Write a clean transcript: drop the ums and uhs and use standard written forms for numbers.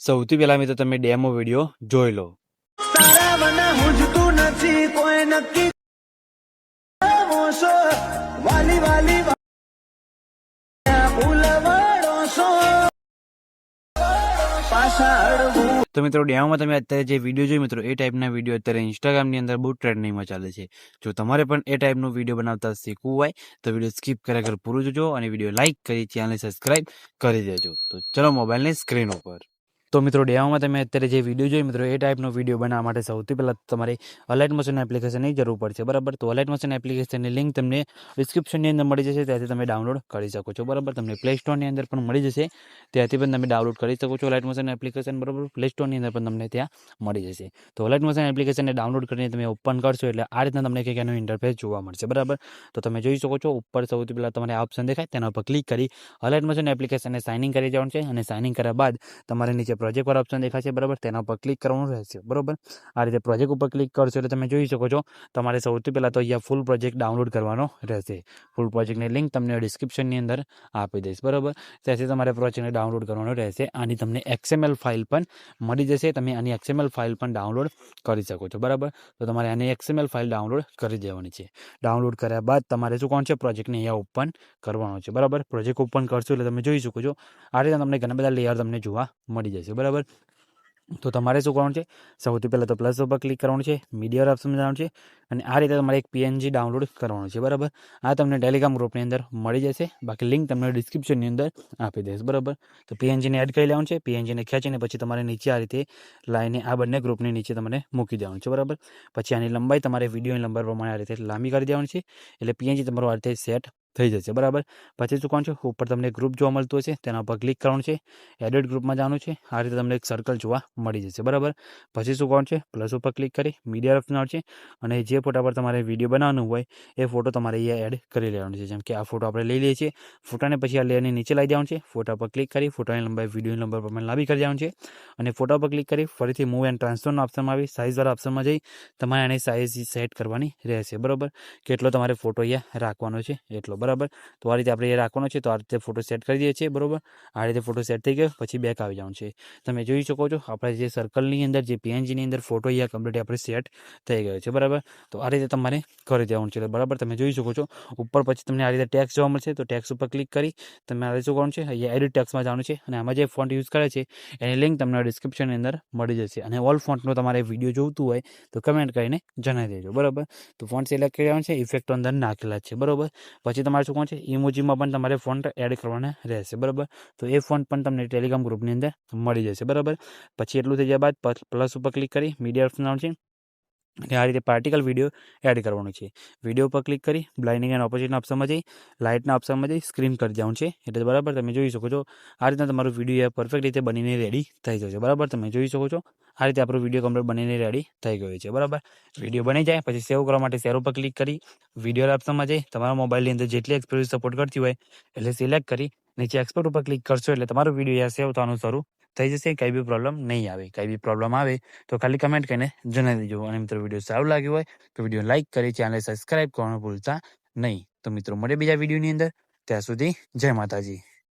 સૌથી પહેલા મિત્રો તમે ડેમો વિડીયો જોઈ લો. તો મિત્રો ડેમોમાં તમે અત્યારે જે વિડીયો જોઈ મિત્રો એ ટાઈપના વિડીયો અત્યારે ઇન્સ્ટાગ્રામની અંદર બહુ ટ્રેન્ડિંગમાં ચાલે છે. જો તમારે પણ એ ટાઈપનું વિડીયો બનાવતા શીખવું હોય તો વિડીયો સ્કીપ કર્યા વગર પૂરું જોજો અને વિડીયો લાઇક કરી ચેનલને સબસ્ક્રાઇબ કરી દેજો. તો ચલો મોબાઈલની સ્ક્રીન ઉપર. તો મિત્રો ડેમોમાં તમે અત્યારે જે વિડીયો જોઈ મિત્રો એ ટાઈપનો વિડીયો બનાવવા માટે સૌથી પહેલાં તમારે અલાઇટ મોશન એપ્લિકેશનની જરૂર પડશે. બરાબર, તો અલાઇટ મોશન એપ્લિકેશનની લિંક તમને ડિસ્ક્રિપ્શનની અંદર મળી જશે, ત્યાંથી તમે ડાઉનલોડ કરી શકો છો. બરાબર, તમને પ્લે સ્ટોરની અંદર પણ મળી જશે, ત્યાંથી પણ તમે ડાઉનલોડ કરી શકો છો અલાઇટ મોશન એપ્લિકેશન. બરાબર, પ્લે સ્ટોરની અંદર પણ તમને ત્યાં મળી જશે. તો અલાઇટ મોશન એપ્લિકેશનને ડાઉનલોડ કરીને તમે ઓપન કરશો એટલે આ રીતના તમને કંઈક એનું ઇન્ટરફેસ જોવા મળશે. બરાબર, તો તમે જોઈ શકો છો ઉપર સૌથી પહેલાં તમારે આ ઓપ્શન દેખાય તેના ઉપર ક્લિક કરી અલાઇટ મોશન એપ્લિકેશનને સાઇન ઇન કરી જવાનું છે અને સાઇન ઇન કર્યા બાદ તમારે નીચે પ્રોજેક્ટ પર ઓપ્શન દેખાશે. બરાબર, તેના ઉપર ક્લિક કરવાનું રહેશે. બરાબર, આ રીતે પ્રોજેક્ટ ઉપર ક્લિક કરશો એટલે તમે જોઈ શકો છો તમારે સૌથી પહેલાં તો અહીંયા ફૂલ પ્રોજેક્ટ ડાઉનલોડ કરવાનો રહેશે. ફૂલ પ્રોજેક્ટની લિંક તમને ડિસ્ક્રિપ્શનની અંદર આપી દઈશ. બરાબર, ત્યાંથી તમારે પ્રોજેક્ટને ડાઉનલોડ કરવાનો રહેશે. આની તમને XML ફાઇલ પણ મળી જશે, તમે આની XML ફાઇલ પણ ડાઉનલોડ કરી શકો છો. બરાબર, તો તમારે આની XML ફાઇલ ડાઉનલોડ કરી દેવાની છે. ડાઉનલોડ કર્યા બાદ તમારે શું છે પ્રોજેક્ટને અહીંયા ઓપન કરવાનો છે. બરાબર, પ્રોજેક્ટ ઓપન કરશો એટલે તમે જોઈ શકો છો આ રીતે તમને ઘણા બધા લેયર તમને જોવા મળી જશે. બરાબર, તો તમારે શું કરવાનું છે સૌથી પહેલાં તો પ્લસ ઉપર ક્લિક કરવાનું છે, મીડિયા ઓપ્શનમાં જવાનું છે અને આ રીતે તમારે એક PNG ડાઉનલોડ કરવાનું છે. બરાબર, આ તમને ટેલિગ્રામ ગ્રુપની અંદર મળી જશે, બાકી લિંક તમને ડિસ્ક્રિપ્શનની અંદર આપી દઈશ. બરાબર, તો PNGને એડ કરી લેવાનું છે. PNGને ખેંચીને પછી તમારે નીચે આ રીતે લાઈને આ બંને ગ્રુપની નીચે તમારે મૂકી દેવાનું છે. બરાબર, પછી આની લંબાઈ તમારે વિડીયોની લંબાઈ પ્રમાણે આ રીતે લાંબી કરી દેવાની છે એટલે PNG તમારું આ રીતે સેટ થઈ જશે. બરાબર, પછી શું છે ઉપર તમને ગ્રુપ જોવા મળતું હશે તેના ઉપર ક્લિક કરવાનું છે, એડિટ ગ્રુપમાં જવાનું છે. આ રીતે તમને એક સર્કલ જોવા મળી જશે. બરાબર, પછી શું છે પ્લસ ઉપર ક્લિક કરી મીડિયા ઓપ્શન આવશે અને જે ફોટા પર તમારે વિડીયો બનાવવાનું હોય એ ફોટો તમારે અહીંયા એડ કરી લેવાનો છે. જેમ કે આ ફોટો આપણે લઈ લઈએ છીએ, ફોટાને પછી આ લેયરની નીચે લઈ જવાનું છે. ફોટા પર ક્લિક કરી ફોટાની લંબાઈ વિડીયોની લંબાઈ પ્રમાણે લાંબી કરી દેવાનું છે અને ફોટા પર ક્લિક કરી ફરીથી મૂવ એન્ડ ટ્રાન્સફરના ઓપ્શનમાં આવી સાઇઝવાળા ઓપ્શનમાં જઈ તમારે આની સાઇઝ સેટ કરવાની રહેશે. બરાબર, કેટલો તમારે ફોટો અહીંયા રાખવાનો છે એટલો. બરાબર, તો આ રીતે આપણે એ રાખવાનો છે. તો આ રીતે ફોટો સેટ કરી દઈએ છીએ. બરાબર, આ રીતે ફોટો સેટ થઈ ગયો પછી બેક આવી જવાનું છે. તમે જોઈ શકો છો આપણે જે સર્કલની અંદર જે PNGની અંદર ફોટો અહીંયા કમ્પ્લીટ આપણે સેટ થઈ ગયો છે. બરાબર, તો આ રીતે તમારે કરી દેવાનું છે. બરાબર, તમે જોઈ શકો છો ઉપર પછી તમને આ રીતે ટેક્સ જોવા મળશે, તો ટેક્સ ઉપર ક્લિક કરી તમે આ રીતે શું કરવાનું છે અહીંયા એડિટ ટેક્સમાં જવાનું છે અને આમાં જે ફોન્ટ યુઝ કરે છે એની લિંક તમને ડિસ્ક્રિપ્શનની અંદર મળી જશે. અને ઓલ ફોન્ટનો તમારે વિડીયો જોઈતું હોય તો કમેન્ટ કરીને જણાવી દેજો. બરાબર, તો ફોન્ટ સિલેક્ટ કરી દેવાનું છે, ઇફેક્ટ અંદર નાખેલા છે. બરાબર, પછી તમારે શું છે ઇમોજીમાં પણ તમારે ફોન્ટ એડ કરવાના રહેશે. બરાબર, તો એ ફોન્ટ પણ તમને ટેલિગ્રામ ગ્રુપની અંદર મળી જશે. બરાબર, પછી એટલું થઈ ગયા બાદ પ્લસ ઉપર ક્લિક કરી મીડિયા ઓપ્શન આવશે અને આ રીતે પાર્ટિકલ વિડીયો એડ કરવાનો છે. વિડીયો પર ક્લિક કરી બ્લાઇન્ડિંગ એન્ડ ઓપોઝિટના ઓપ્શનમાં જઈ લાઇટના ઓપ્શનમાં જઈ સ્ક્રીન કરી દેવાનું છે. એટલે બરાબર તમે જોઈ શકો છો આ રીતના તમારું વિડીયો પરફેક્ટ રીતે બનીને રેડી થઈ જશે. બરાબર, તમે જોઈ શકો છો આ રીતે આપણો વિડીયો કમ્પ્લીટ બનીને રેડી થઈ ગયો છે. બરાબર, વિડીયો બની જાય પછી સેવ કરવા માટે શેર ઉપર ક્લિક કરી વિડીયો ઓપ્શનમાં જઈ તમારા મોબાઈલની અંદર જેટલી એક્સપોઝર સપોર્ટ કરતી હોય એટલે સિલેક્ટ કરી નીચે એક્સપોર્ટ ઉપર ક્લિક કરશો એટલે તમારો વિડીયો સેવ થવાનું શરૂ થઈ જશે. કંઈ બી પ્રોબ્લેમ નહીં આવે. કંઈ બી પ્રોબ્લેમ આવે તો ખાલી કમેન્ટ કરીને જણાવી દેજો. અને મિત્રો વિડીયો સારું લાગ્યું હોય તો વિડીયો લાઇક કરી ચેનલને સબસ્ક્રાઇબ કરવાનું ભૂલતા નહીં. તો મિત્રો મળે બીજા વિડીયોની અંદર, ત્યાં સુધી જય માતાજી.